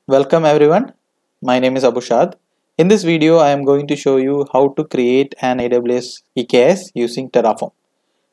Welcome everyone. My name is Abushad. In this video, I am going to show you how to create an AWS EKS using Terraform.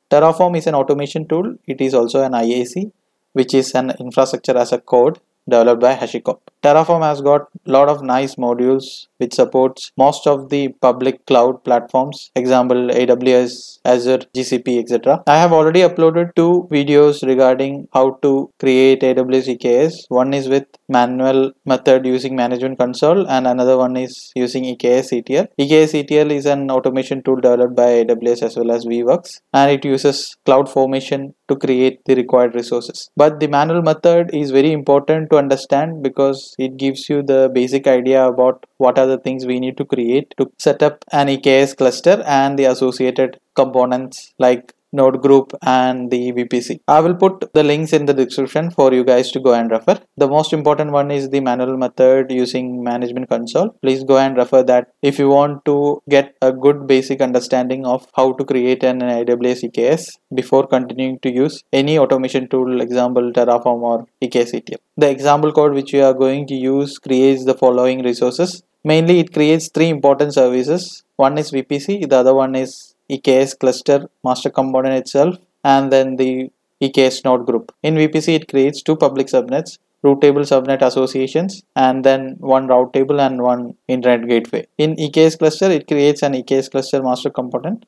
Terraform is an automation tool. It is also an IAC, which is an infrastructure as a code developed by HashiCorp. Terraform has got a lot of nice modules which supports most of the public cloud platforms, example AWS, Azure, GCP, etc. I have already uploaded two videos regarding how to create AWS EKS. One is with manual method using management console and another one is using EKS ETL. EKS ETL is an automation tool developed by AWS as well as vWorks, and it uses CloudFormation to create the required resources. But the manual method is very important to understand because it gives you the basic idea about what are the things we need to create to set up an EKS cluster and the associated components like node group and the VPC. I will put the links in the description for you guys to go and refer. The most important one is the manual method using management console. Please go and refer that if you want to get a good basic understanding of how to create an AWS EKS before continuing to use any automation tool, example Terraform or EKS ETL. The example code which we are going to use creates the following resources. Mainly it creates three important services. One is VPC, the other one is EKS cluster master component itself, and then the EKS node group. In VPC it creates two public subnets, root table subnet associations, and then one route table and one internet gateway. In EKS cluster it creates an EKS cluster master component,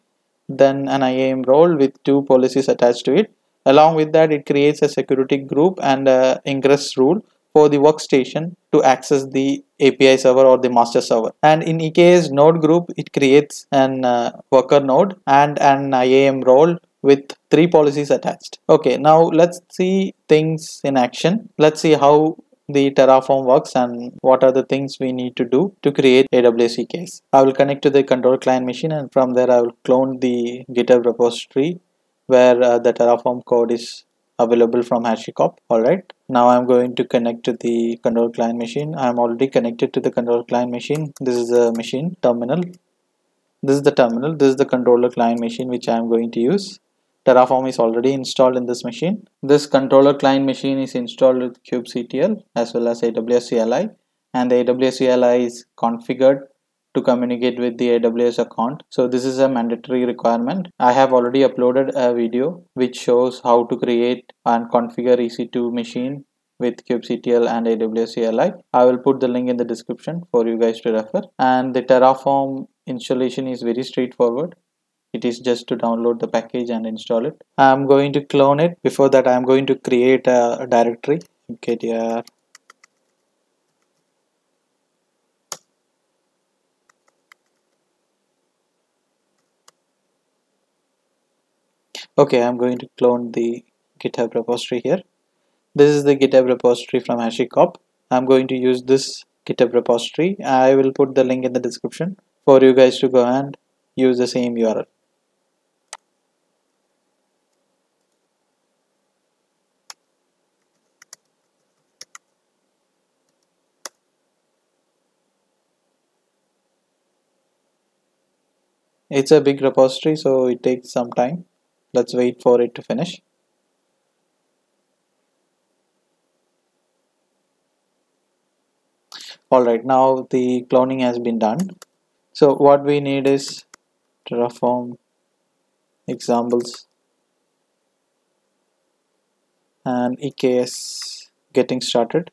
then an IAM role with two policies attached to it. Along with that, it creates a security group and a ingress rule for the workstation to access the API server or the master server. And in EKS node group, it creates an worker node and an IAM role with three policies attached. Okay, now let's see things in action. Let's see how the Terraform works and what are the things we need to do to create AWS EKS. I will connect to the control client machine, and from there I will clone the Github repository where the Terraform code is available from HashiCorp. Alright, now I'm going to connect to the control client machine. I'm already connected to the control client machine. This is the machine terminal. This is the terminal. This is the controller client machine which I am going to use. Terraform is already installed in this machine. This controller client machine is installed with kubectl as well as AWS CLI, and the AWS CLI is configured to communicate with the AWS account. So this is a mandatory requirement. I have already uploaded a video which shows how to create and configure EC2 machine with kubectl and AWS CLI. I will put the link in the description for you guys to refer. And the Terraform installation is very straightforward. It is just to download the package and install it. I'm going to clone it. Before that, I'm going to create a directory mkdir. Okay, I'm going to clone the GitHub repository here. This is the GitHub repository from HashiCorp. I'm going to use this GitHub repository. I will put the link in the description for you guys to go and use the same URL. It's a big repository, so it takes some time. Let's wait for it to finish. Alright, now the cloning has been done. So what we need is Terraform examples and EKS getting started.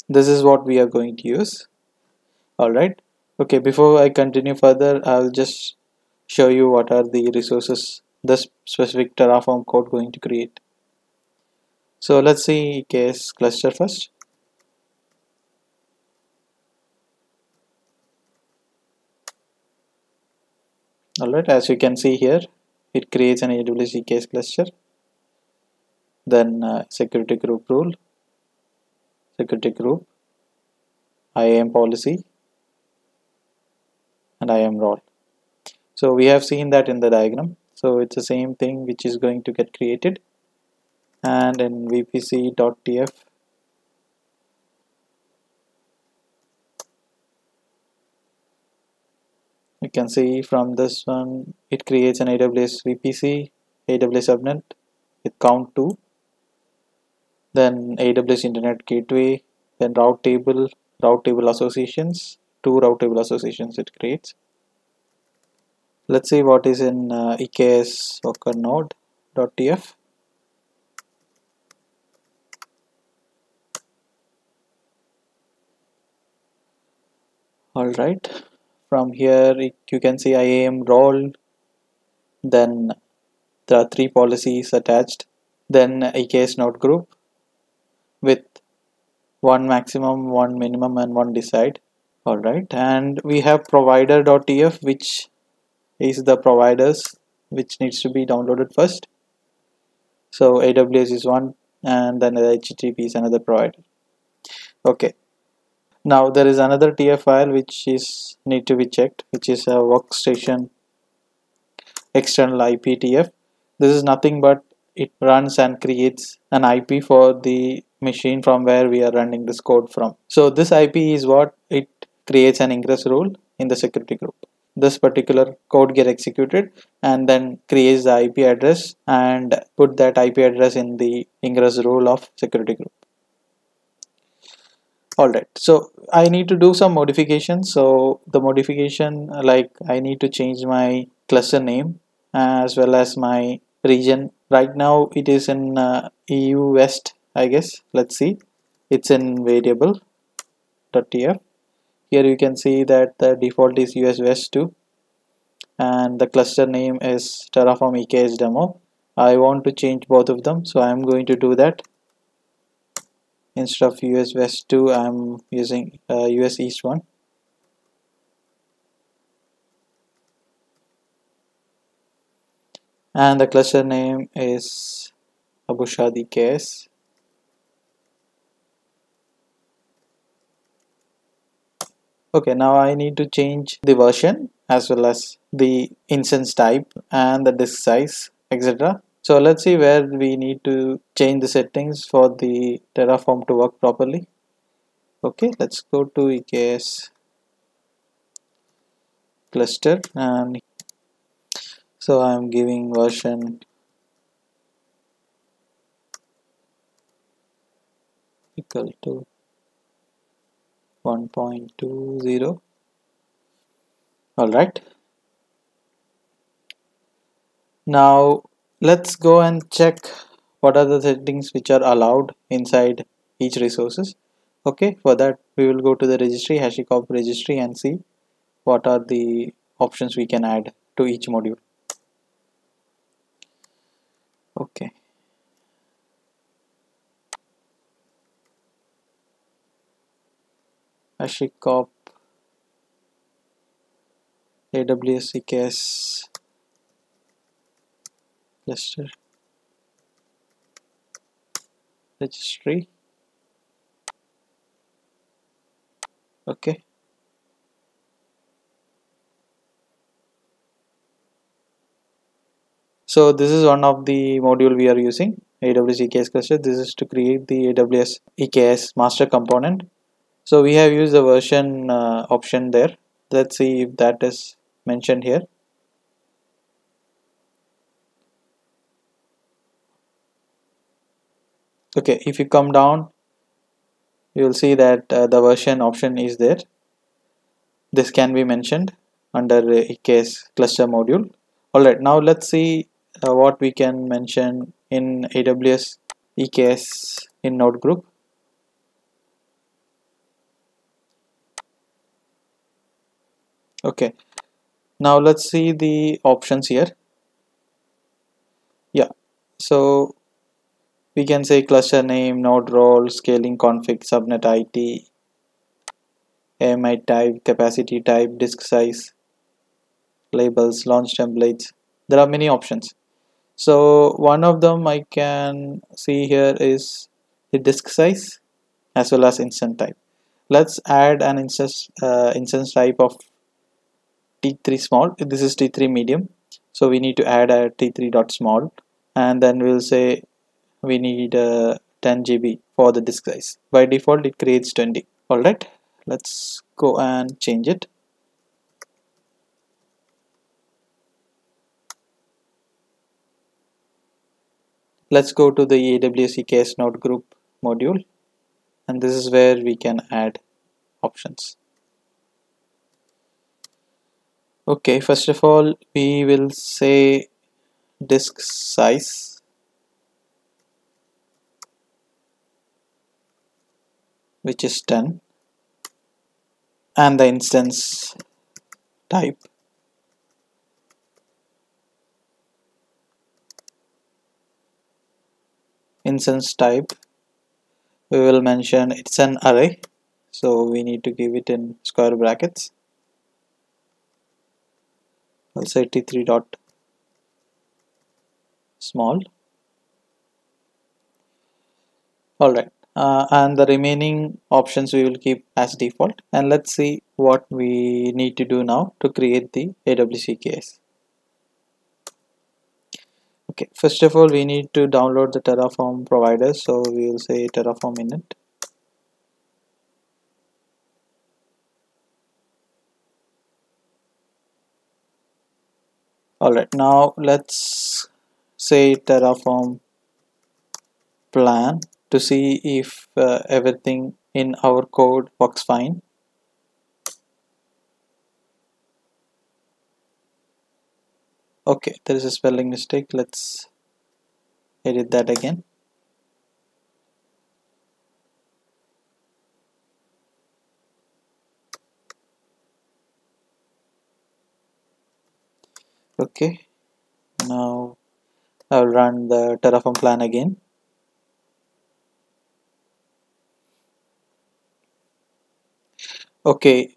This is what we are going to use. Alright, okay, before I continue further, I'll just show you what are the resources this specific Terraform code going to create. So let's see EKS cluster first. Alright, as you can see here, it creates an AWS EKS cluster, then security group rule, security group, IAM policy, and IAM role. So we have seen that in the diagram. So it's the same thing which is going to get created. And in vpc.tf, you can see from this one, it creates an AWS VPC, AWS subnet with count 2. then AWS Internet Gateway, then route table associations, two route table associations it creates. Let's see what is in EKS Worker Node.tf. Alright, from here you can see IAM role, then there are three policies attached, then EKS node group with one maximum, one minimum, and one decide. Alright, and we have provider.tf, which is the providers which needs to be downloaded first. So AWS is one, and then HTTP is another provider. Okay, now there is another TF file which is need to be checked, which is a workstation external IP TF. This is nothing but it runs and creates an IP for the machine from where we are running this code from. So this IP is what it creates an ingress rule in the security group. This particular code get executed and then creates the IP address and put that IP address in the ingress rule of security group. Alright, so I need to do some modifications. So the modification, like I need to change my cluster name as well as my region. Right now it is in EU West, I guess. Let's see, it's in variable.tf. Here you can see that the default is US West 2 and the cluster name is Terraform EKS demo. I want to change both of them, so I'm going to do that. Instead of US West 2, I'm using US East 1. And the cluster name is AWS EKS. Okay, now I need to change the version as well as the instance type and the disk size, etc. So let's see where we need to change the settings for the Terraform to work properly. Okay, let's go to EKS cluster, and so I'm giving version equal to 1.20. all right, now let's go and check what are the settings which are allowed inside each resources. Okay, for that we will go to the registry, HashiCorp registry, and see what are the options we can add to each module. Okay, HashiCorp AWS EKS cluster registry. Okay, so this is one of the module we are using, AWS EKS cluster. This is to create the AWS EKS master component. So we have used the version option there. Let's see if that is mentioned here. Okay, if you come down, you will see that the version option is there. This can be mentioned under EKS cluster module. Alright, now let's see what we can mention in AWS EKS in node group. Okay, now let's see the options here. Yeah, so we can say cluster name, node role, scaling config, subnet IT, AMI type, capacity type, disk size, labels, launch templates. There are many options. So one of them I can see here is the disk size as well as instance type. Let's add an instance type of T3 small. This is T3 medium, so we need to add a T3 dot small, and then we'll say we need 10 GB for the disk size. By default it creates 20. Alright, let's go and change it. Let's go to the AWS EKS node group module, and this is where we can add options. Okay, first of all we will say disk size, which is 10, and the instance type. Instance type, we will mention it's an array, so we need to give it in square brackets. I'll say t3 dot small. Alright, and the remaining options we will keep as default, and let's see what we need to do now to create the AWS EKS. Okay, first of all we need to download the Terraform provider, so we will say Terraform init. Alright, now let's say Terraform plan to see if everything in our code works fine. Okay, there is a spelling mistake. Let's edit that again. Okay, now I'll run the Terraform plan again. Okay,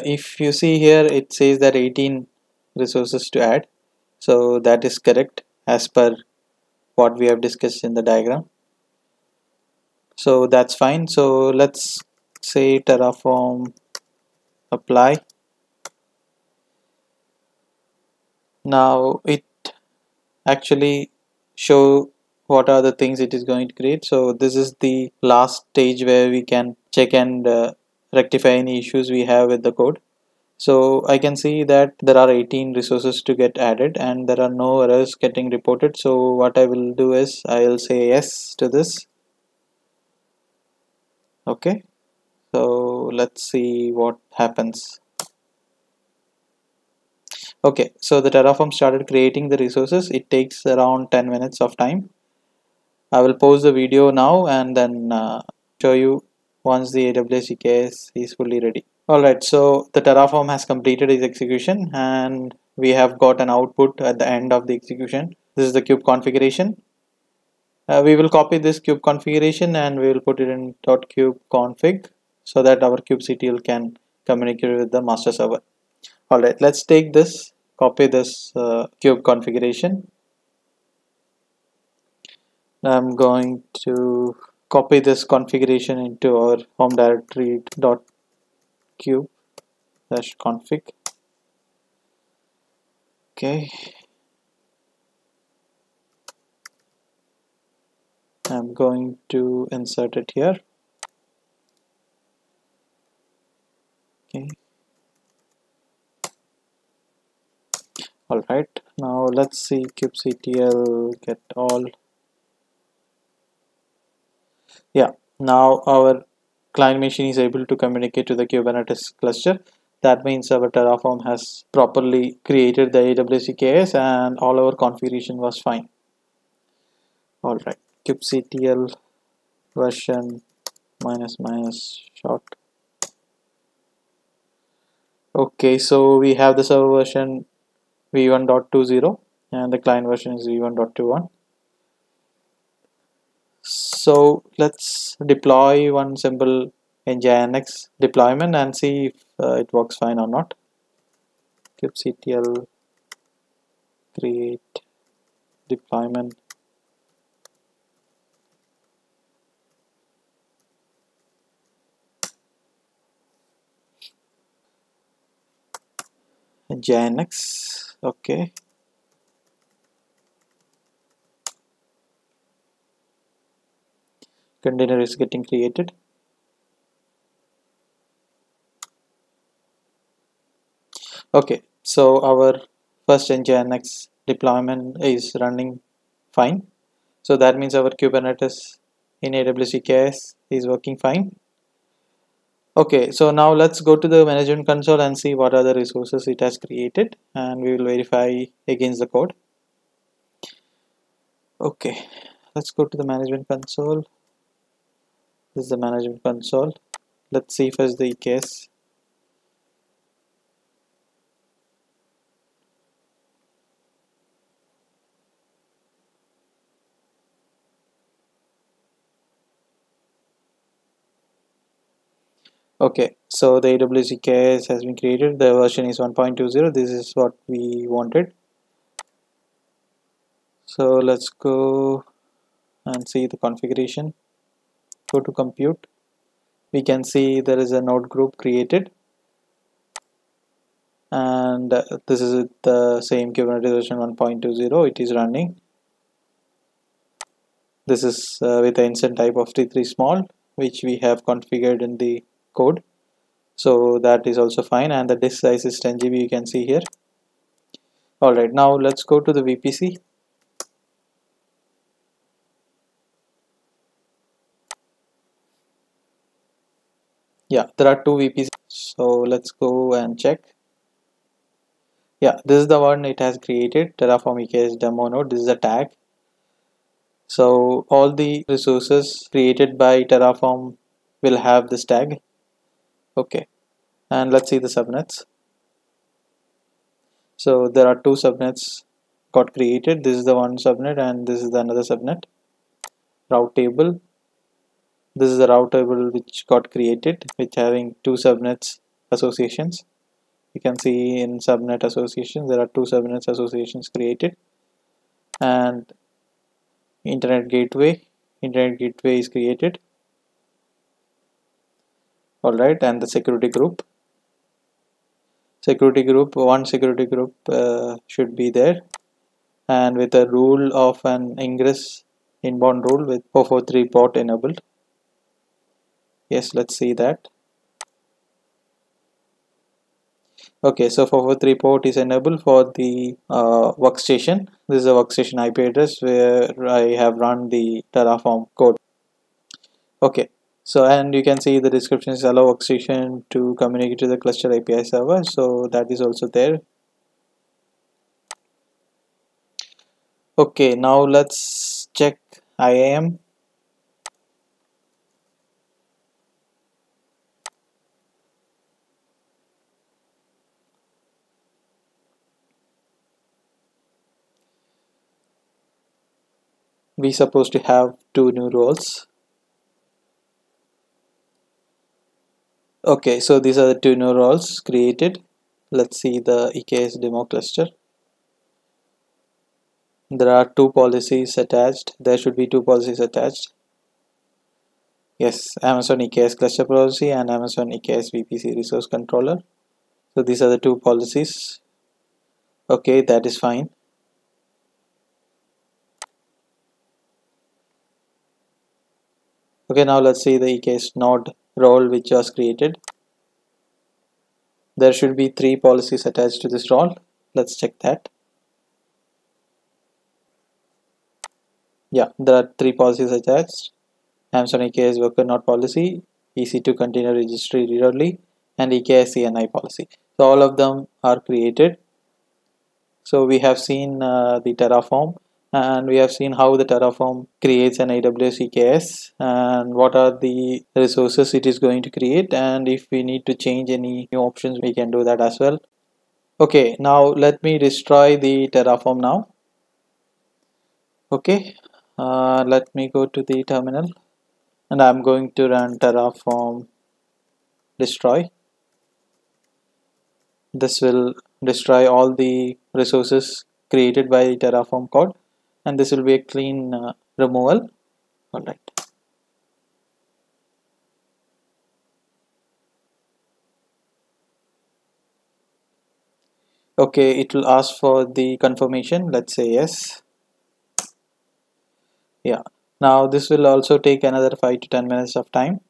if you see here it says that 18 resources to add, so that is correct as per what we have discussed in the diagram, so that's fine. So let's say Terraform apply. Now it actually show what are the things it is going to create. So this is the last stage where we can check and rectify any issues we have with the code. So I can see that there are 18 resources to get added and there are no errors getting reported. So what I will do is I will say yes to this. Okay, so let's see what happens. Okay, so the Terraform started creating the resources. It takes around 10 minutes of time. I will pause the video now and then show you once the AWS EKS is fully ready. Alright, so the Terraform has completed its execution and we have got an output at the end of the execution. This is the kube configuration. We will copy this kube configuration and we will put it in .kubeconfig so that our kubectl can communicate with the master server. Alright, let's take this, copy this kube configuration. I'm going to copy this configuration into our home directory .kube-config. Okay, I'm going to insert it here. Okay, all right, now let's see kubectl get all. Yeah, now our client machine is able to communicate to the Kubernetes cluster. That means our Terraform has properly created the AWS EKS and all our configuration was fine. All right, kubectl version --short. Okay, so we have the server version v1.20 and the client version is v1.21. So let's deploy one simple nginx deployment and see if it works fine or not. kubectl create deployment. Nginx, okay. Container is getting created. Okay, so our first nginx deployment is running fine. So that means our Kubernetes in AWS EKS is working fine. Okay, so now let's go to the management console and see what are the resources it has created, and we will verify against the code. Okay, let's go to the management console. This is the management console. Let's see first the EKS. Okay, so the AWS EKS has been created. The version is 1.20. This is what we wanted. So let's go and see the configuration. Go to compute. We can see there is a node group created, and this is the same Kubernetes version 1.20. It is running. This is with the instance type of T3 small, which we have configured in the code. So that is also fine, and the disk size is 10 GB, you can see here. Alright, now let's go to the VPC. Yeah, there are two VPCs, so let's go and check. Yeah, this is the one it has created, Terraform EKS demo node. This is a tag. So all the resources created by Terraform will have this tag. Okay, and let's see the subnets. So there are two subnets got created. This is the one subnet and this is the another subnet. Route table. This is the route table which got created, which having two subnets associations. You can see in subnet associations there are two subnets associations created, and internet gateway is created. Alright, and the security group one security group should be there, and with a rule of an ingress inbound rule with 443 port enabled. Yes, let's see that. Okay, so 443 port is enabled for the workstation. This is a workstation IP address where I have run the Terraform code. Okay, so and you can see the description is allow workstation to communicate to the cluster API server, so that is also there. Okay, now let's check IAM. We supposed to have two new roles. Okay, so these are the two new roles created. Let's see the EKS demo cluster. There are two policies attached. There should be two policies attached. Yes, Amazon EKS cluster policy and Amazon EKS VPC resource controller. So these are the two policies. Okay, that is fine. Okay, now let's see the EKS node role which was created. There should be three policies attached to this role. Let's check that. Yeah, there are three policies attached. Amazon EKS worker node policy, EC2 container registry read only, and EKS CNI policy. So all of them are created. So we have seen the Terraform, and we have seen how the Terraform creates an AWS EKS and what are the resources it is going to create, and if we need to change any new options we can do that as well. Okay, now let me destroy the Terraform now. Okay, let me go to the terminal and I'm going to run Terraform Destroy. This will destroy all the resources created by Terraform code, and this will be a clean removal. Alright. Okay, it will ask for the confirmation. Let's say yes. Yeah. Now this will also take another 5 to 10 minutes of time.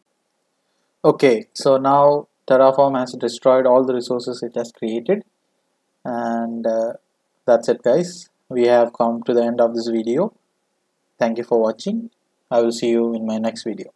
Okay, so now Terraform has destroyed all the resources it has created, and that's it guys. We have come to the end of this video. Thank you for watching. I will see you in my next video.